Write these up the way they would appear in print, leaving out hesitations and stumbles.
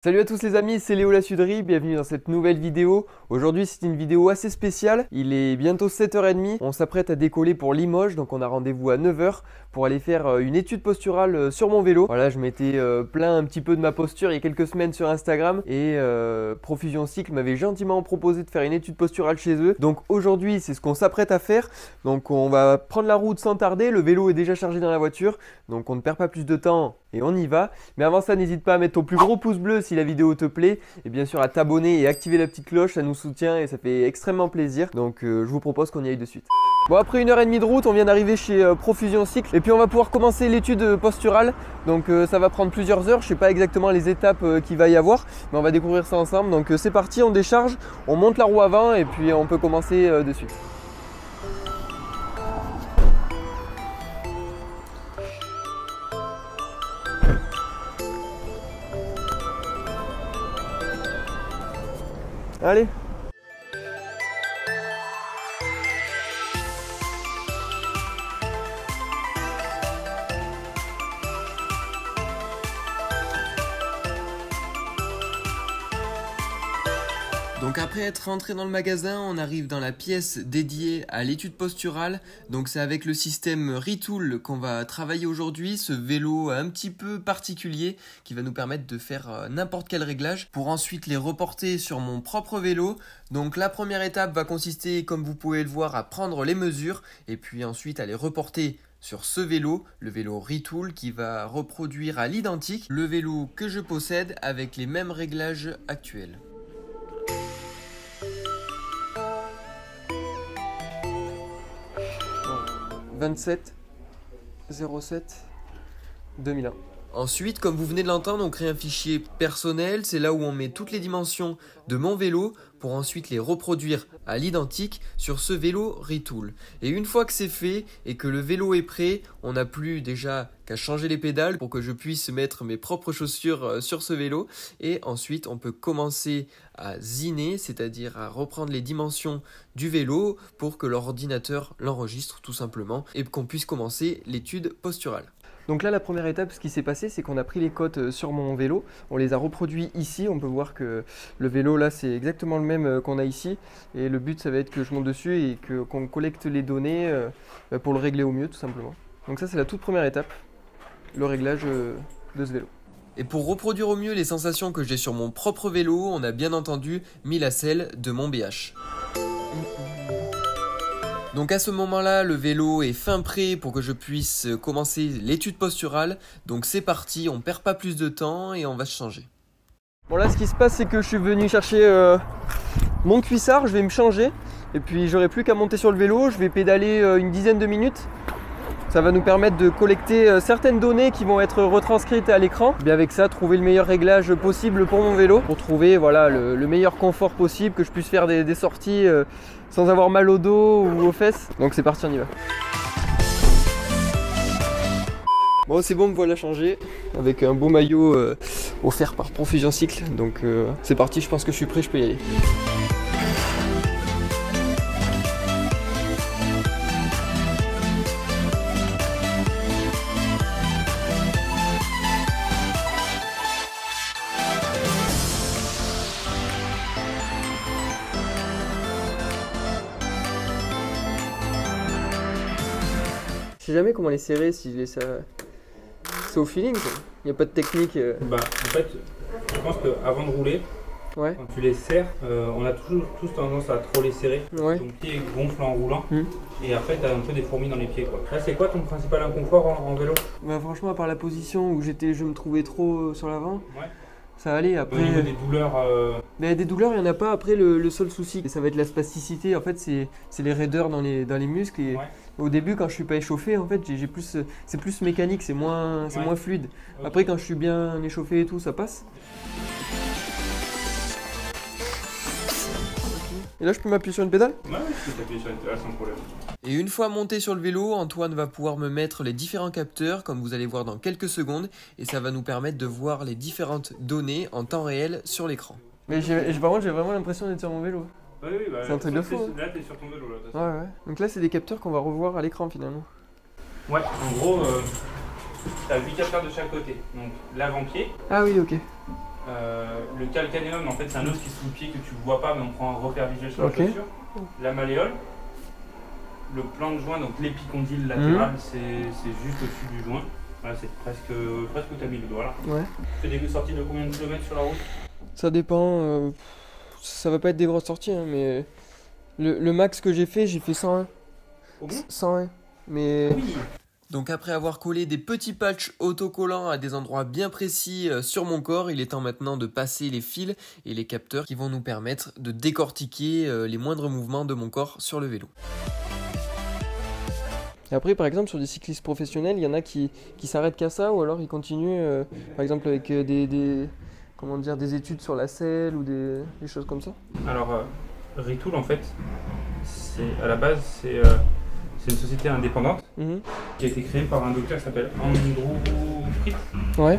Salut à tous les amis, c'est Léo la Suderie, bienvenue dans cette nouvelle vidéo. Aujourd'hui c'est une vidéo assez spéciale, il est bientôt 7h30, on s'apprête à décoller pour Limoges, donc on a rendez-vous à 9h pour aller faire une étude posturale sur mon vélo. Voilà, je m'étais plaint un petit peu de ma posture il y a quelques semaines sur Instagram et Profusion Cycle m'avait gentiment proposé de faire une étude posturale chez eux. Donc aujourd'hui c'est ce qu'on s'apprête à faire, donc on va prendre la route sans tarder, le vélo est déjà chargé dans la voiture, donc on ne perd pas plus de temps et on y va. Mais avant ça, n'hésite pas à mettre ton plus gros pouce bleu si la vidéo te plaît et bien sûr à t'abonner et activer la petite cloche, ça nous soutient et ça fait extrêmement plaisir. Donc je vous propose qu'on y aille de suite. Bon, après 1h30 de route, on vient d'arriver chez Profusion Cycle et puis on va pouvoir commencer l'étude posturale. Donc ça va prendre plusieurs heures, je sais pas exactement les étapes qu'il va y avoir, mais on va découvrir ça ensemble. Donc c'est parti, on décharge, on monte la roue avant et puis on peut commencer de suite. Allez. Donc après être rentré dans le magasin, on arrive dans la pièce dédiée à l'étude posturale. Donc c'est avec le système Retool qu'on va travailler aujourd'hui, ce vélo un petit peu particulier qui va nous permettre de faire n'importe quel réglage pour ensuite les reporter sur mon propre vélo. Donc la première étape va consister, comme vous pouvez le voir, à prendre les mesures et puis ensuite à les reporter sur ce vélo, le vélo Retool qui va reproduire à l'identique le vélo que je possède avec les mêmes réglages actuels. 27 07 2001. Ensuite, comme vous venez de l'entendre, on crée un fichier personnel, c'est là où on met toutes les dimensions de mon vélo pour ensuite les reproduire à l'identique sur ce vélo Retool. Et une fois que c'est fait et que le vélo est prêt, on n'a plus déjà qu'à changer les pédales pour que je puisse mettre mes propres chaussures sur ce vélo. Et ensuite, on peut commencer à ziner, c'est-à-dire à reprendre les dimensions du vélo pour que l'ordinateur l'enregistre tout simplement et qu'on puisse commencer l'étude posturale. Donc là, la première étape, ce qui s'est passé, c'est qu'on a pris les côtes sur mon vélo, on les a reproduits ici, on peut voir que le vélo là c'est exactement le même qu'on a ici et le but ça va être que je monte dessus et qu'on collecte les données pour le régler au mieux tout simplement. Donc ça c'est la toute première étape, le réglage de ce vélo. Et pour reproduire au mieux les sensations que j'ai sur mon propre vélo, on a bien entendu mis la selle de mon BH. Donc à ce moment-là, le vélo est fin prêt pour que je puisse commencer l'étude posturale. Donc c'est parti, on perd pas plus de temps et on va se changer. Bon là ce qui se passe c'est que je suis venu chercher mon cuissard, je vais me changer. Et puis j'aurai plus qu'à monter sur le vélo, je vais pédaler une dizaine de minutes. Ça va nous permettre de collecter certaines données qui vont être retranscrites à l'écran. Bien avec ça, trouver le meilleur réglage possible pour mon vélo. Pour trouver voilà, le meilleur confort possible, que je puisse faire des sorties sans avoir mal au dos ou aux fesses. Donc c'est parti, on y va. Bon c'est bon, me voilà changé avec un beau maillot offert par Profusion Cycle. Donc c'est parti, je pense que je suis prêt, je peux y aller. Je sais jamais comment les serrer, si je laisse ça. C'est au feeling, quoi. Il n'y a pas de technique. Bah, en fait, je pense qu'avant de rouler, ouais. Quand tu les serres, on a tous tendance à trop les serrer. Ouais. Ton pied gonfle en roulant et après tu as un peu des fourmis dans les pieds, quoi. Là, c'est quoi ton principal inconfort en vélo? Bah, franchement, à part la position où je me trouvais trop sur l'avant. Ouais. Ça allait après. Au niveau des douleurs Mais des douleurs, il n'y en a pas. Après, le seul souci, ça va être la spasticité. En fait, c'est les raideurs dans les muscles. Et ouais. Au début, quand je suis pas échauffé, en fait, c'est plus mécanique, c'est moins fluide. Okay. Après, quand je suis bien échauffé et tout, ça passe. Et là, je peux m'appuyer sur une pédale? Ouais, je peux t'appuyer sur une pédale sans problème. Et une fois monté sur le vélo, Antoine va pouvoir me mettre les différents capteurs, comme vous allez voir dans quelques secondes, et ça va nous permettre de voir les différentes données en temps réel sur l'écran. Mais par contre, j'ai vraiment l'impression d'être sur mon vélo. Oui, bah, c'est un truc de fou. Là, t'es sur ton vélo. Là, ouais. Donc là, c'est des capteurs qu'on va revoir à l'écran finalement. Ouais, en gros, tu as 8 capteurs de chaque côté. Donc l'avant-pied. Ah oui, ok. Le calcanéum, en fait, c'est un os qui est sous le pied que tu ne vois pas, mais on prend un repère visuel sur la chaussure. La malléole, le plan de joint, donc l'épicondyle latéral, c'est juste au-dessus du joint. Voilà, c'est presque où tu as mis le doigt là. Ouais. Tu fais des sorties de combien de kilomètres sur la route? Ça dépend. Ça va pas être des grosses sorties, hein, mais le max que j'ai fait 101. 101. Mais. Oui. Donc après avoir collé des petits patchs autocollants à des endroits bien précis sur mon corps, il est temps maintenant de passer les fils et les capteurs qui vont nous permettre de décortiquer les moindres mouvements de mon corps sur le vélo. Et après, par exemple, sur des cyclistes professionnels, il y en a qui s'arrêtent qu'à ça, ou alors ils continuent, par exemple, avec des études sur la selle ou des choses comme ça. Alors, Retool, en fait, à la base, c'est une société indépendante qui a été créée par un docteur qui s'appelle Andrew Fritz. Ouais.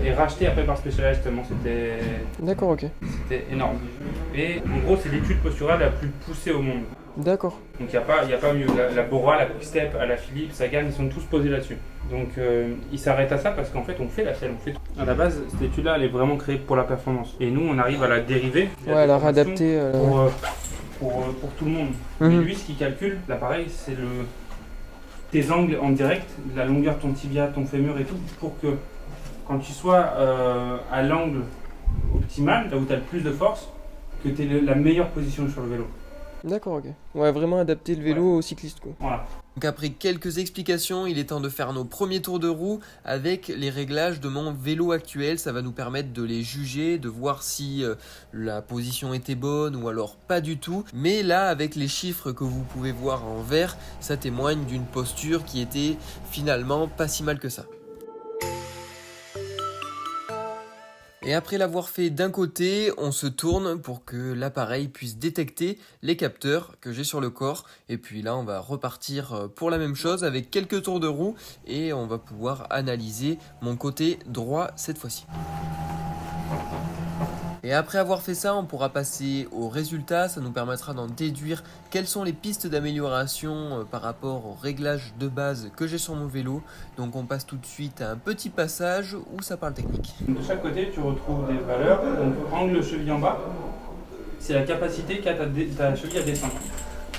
Et racheté après par Specialized, tellement c'était. D'accord, ok. C'était énorme. Et en gros, c'est l'étude posturale la plus poussée au monde. D'accord. Donc il n'y a pas mieux. La Bora, la Quickstep, la Philips, Sagan, ils sont tous posés là-dessus. Donc ils s'arrêtent à ça parce qu'en fait on fait la selle, on fait tout. À la base, cette étude-là, elle est vraiment créée pour la performance. Et nous, on arrive à la dériver. Ouais, à la réadapter. Pour tout le monde. Mais lui, ce qu'il calcule, l'appareil, c'est tes angles en direct, la longueur de ton tibia, ton fémur et tout, pour que quand tu sois à l'angle optimal, là où tu as le plus de force, que tu aies la meilleure position sur le vélo. D'accord, ok. Ouais, vraiment adapter le vélo aux cyclistes, quoi. Voilà. Donc après quelques explications, il est temps de faire nos premiers tours de roue avec les réglages de mon vélo actuel. Ça va nous permettre de les juger, de voir si la position était bonne ou alors pas du tout. Mais là, avec les chiffres que vous pouvez voir en vert, ça témoigne d'une posture qui était finalement pas si mal que ça. Et après l'avoir fait d'un côté, on se tourne pour que l'appareil puisse détecter les capteurs que j'ai sur le corps. Et puis là, on va repartir pour la même chose avec quelques tours de roue et on va pouvoir analyser mon côté droit cette fois-ci. Et après avoir fait ça, on pourra passer aux résultats. Ça nous permettra d'en déduire quelles sont les pistes d'amélioration par rapport aux réglages de base que j'ai sur mon vélo. Donc on passe tout de suite à un petit passage où ça parle technique. De chaque côté, tu retrouves des valeurs. Donc angle cheville en bas, c'est la capacité qu'a ta cheville à descendre.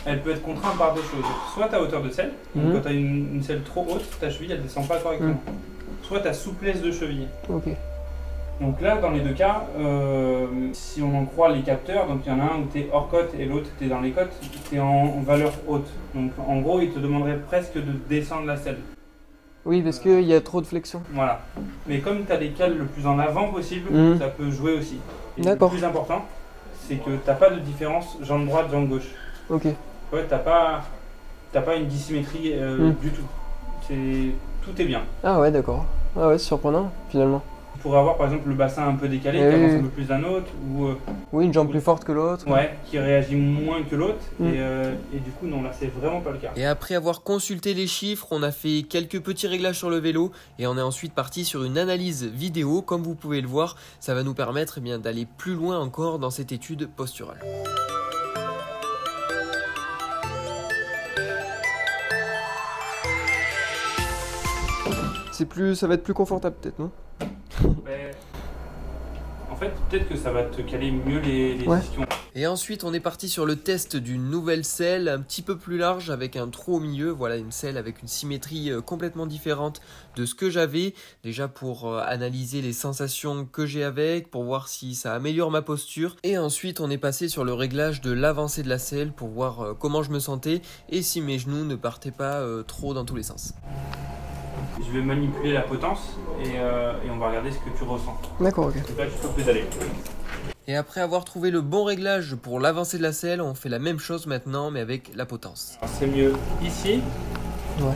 Elle peut être contrainte par deux choses. Soit ta hauteur de selle, donc quand tu as une selle trop haute, ta cheville elle descend pas correctement. Soit ta souplesse de cheville. Okay. Donc là, dans les deux cas, si on en croit les capteurs, donc il y en a un où tu es hors cote et l'autre tu es dans les cotes, tu es en valeur haute. Donc en gros, il te demanderait presque de descendre la selle. Oui, parce qu'il y a trop de flexion. Voilà. Mais comme tu as les cales le plus en avant possible, ça peut jouer aussi. Et le plus important, c'est que tu n'as pas de différence jambe droite, jambe gauche. Ok. Ouais, t'as pas une dissymétrie du tout. Tout est bien. Ah ouais, d'accord. Ah ouais, c'est surprenant finalement. Tu pourrais avoir par exemple le bassin un peu décalé, qui avance un peu plus d'un autre. Oui, une jambe plus forte que l'autre. Ouais, qui réagit moins que l'autre. Et du coup, non, là, c'est vraiment pas le cas. Et après avoir consulté les chiffres, on a fait quelques petits réglages sur le vélo et on est ensuite parti sur une analyse vidéo. Comme vous pouvez le voir, ça va nous permettre d'aller plus loin encore dans cette étude posturale. Ça va être plus confortable peut-être, non? En fait, peut-être que ça va te caler mieux les questions. Et ensuite, on est parti sur le test d'une nouvelle selle un petit peu plus large avec un trou au milieu. Voilà, une selle avec une symétrie complètement différente de ce que j'avais. Déjà pour analyser les sensations que j'ai avec, pour voir si ça améliore ma posture. Et ensuite, on est passé sur le réglage de l'avancée de la selle pour voir comment je me sentais et si mes genoux ne partaient pas trop dans tous les sens. Je vais manipuler la potence et on va regarder ce que tu ressens. D'accord, ok. Donc là, tu peux pédaler. Et après avoir trouvé le bon réglage pour l'avancée de la selle, on fait la même chose maintenant, mais avec la potence. C'est mieux ici. Ouais.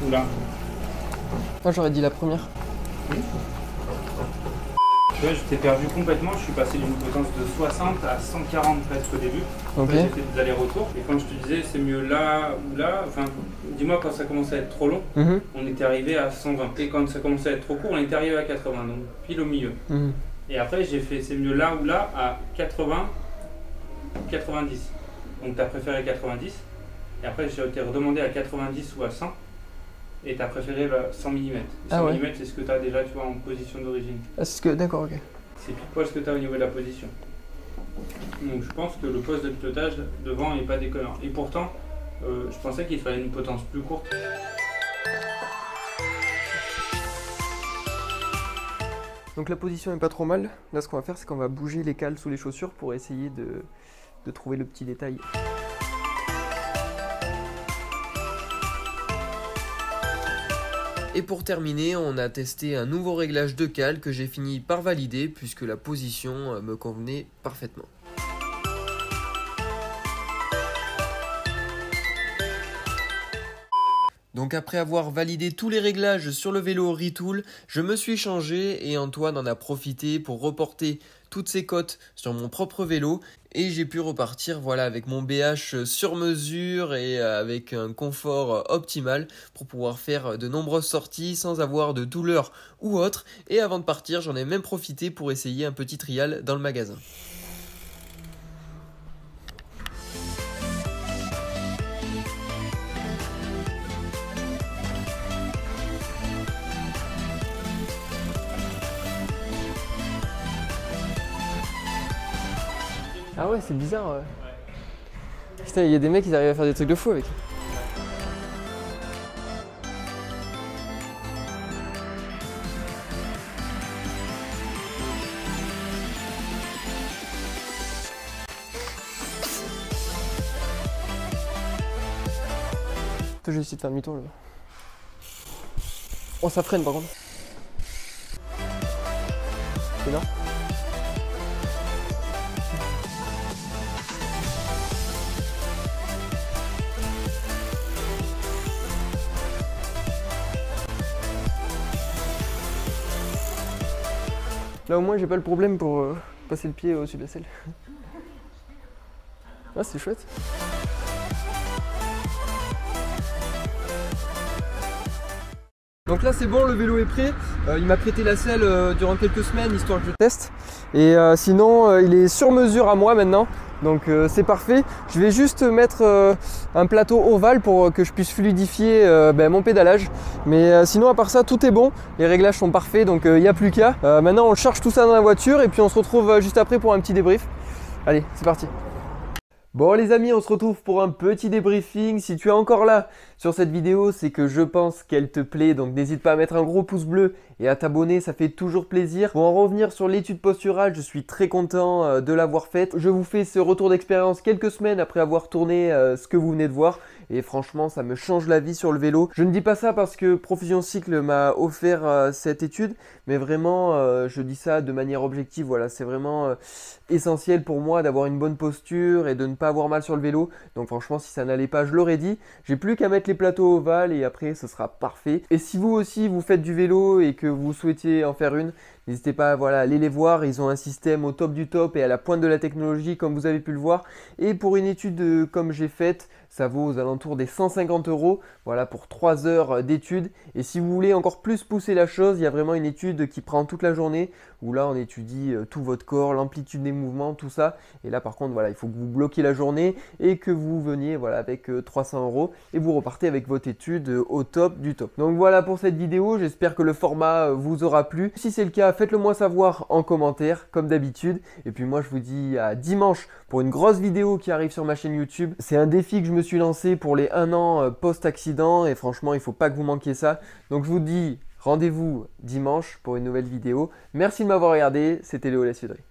Ou là. Moi, j'aurais dit la première. Oui. Tu vois, je t'ai perdu complètement, je suis passé d'une potence de 60 à 140 presque au début. Ok. J'ai fait des allers-retours. Et quand je te disais c'est mieux là ou là, enfin, dis-moi quand ça commençait à être trop long, on était arrivé à 120. Et quand ça commençait à être trop court, on était arrivé à 80, donc pile au milieu. Et après j'ai fait c'est mieux là ou là à 80, 90. Donc tu as préféré 90. Et après j'ai été redemandé à 90 ou à 100. et tu as préféré 100 mm. 100 mm, c'est ce que tu as déjà, tu vois, en position d'origine. Ah, c'est ce que... D'accord, ok. C'est pile poil ce que tu as au niveau de la position. Donc je pense que le poste de pilotage devant n'est pas déconnant. Et pourtant, je pensais qu'il fallait une potence plus courte. Donc la position n'est pas trop mal. Là, ce qu'on va faire, c'est qu'on va bouger les cales sous les chaussures pour essayer de trouver le petit détail. Et pour terminer, on a testé un nouveau réglage de cale que j'ai fini par valider puisque la position me convenait parfaitement. Donc après avoir validé tous les réglages sur le vélo Retool, je me suis changé et Antoine en a profité pour reporter toutes ses côtes sur mon propre vélo et j'ai pu repartir voilà, avec mon BH sur mesure et avec un confort optimal pour pouvoir faire de nombreuses sorties sans avoir de douleur ou autre. Et avant de partir, j'en ai même profité pour essayer un petit trial dans le magasin. Ah ouais, c'est bizarre. Ouais. Putain, il y a des mecs qui arrivent à faire des trucs de fou avec. Je vais essayer de faire demi-tour là. Oh, ça freine par contre. C'est là. Là au moins j'ai pas le problème pour passer le pied au-dessus de la selle. Ah c'est chouette. Donc là c'est bon, le vélo est prêt. Il m'a prêté la selle durant quelques semaines histoire que je teste. Et sinon il est sur mesure à moi maintenant. Donc c'est parfait. Je vais juste mettre un plateau ovale pour que je puisse fluidifier mon pédalage. Mais sinon à part ça tout est bon. Les réglages sont parfaits donc il n'y a plus qu'à. Maintenant on charge tout ça dans la voiture et puis on se retrouve juste après pour un petit débrief. Allez, c'est parti. Bon les amis, on se retrouve pour un petit débriefing. Si tu es encore là sur cette vidéo, c'est que je pense qu'elle te plaît. Donc n'hésite pas à mettre un gros pouce bleu et à t'abonner, ça fait toujours plaisir. Pour en revenir sur l'étude posturale, je suis très content de l'avoir faite. Je vous fais ce retour d'expérience quelques semaines après avoir tourné ce que vous venez de voir. Et franchement, ça me change la vie sur le vélo. Je ne dis pas ça parce que Profusion Cycle m'a offert cette étude, mais vraiment, je dis ça de manière objective. Voilà, c'est vraiment essentiel pour moi d'avoir une bonne posture et de ne pas avoir mal sur le vélo. Donc franchement, si ça n'allait pas, je l'aurais dit. J'ai plus qu'à mettre les plateaux ovales et après, ce sera parfait. Et si vous aussi, vous faites du vélo et que vous souhaitez en faire une, n'hésitez pas voilà, à aller les voir. Ils ont un système au top du top et à la pointe de la technologie, comme vous avez pu le voir. Et pour une étude comme j'ai faite, ça vaut aux alentours des 150 €, voilà, pour 3 heures d'étude. Et si vous voulez encore plus pousser la chose, il y a vraiment une étude qui prend toute la journée, où là on étudie tout votre corps, l'amplitude des mouvements, tout ça. Et là par contre, voilà, il faut que vous bloquiez la journée et que vous veniez voilà, avec 300 € et vous repartez avec votre étude au top du top. Donc voilà pour cette vidéo, j'espère que le format vous aura plu. Si c'est le cas, faites-le moi savoir en commentaire, comme d'habitude. Et puis moi je vous dis à dimanche pour une grosse vidéo qui arrive sur ma chaîne YouTube. C'est un défi que je me suis lancé pour les 1 an post-accident et franchement il ne faut pas que vous manquiez ça. Donc je vous dis rendez-vous dimanche pour une nouvelle vidéo. Merci de m'avoir regardé, c'était Léo Lessuderie.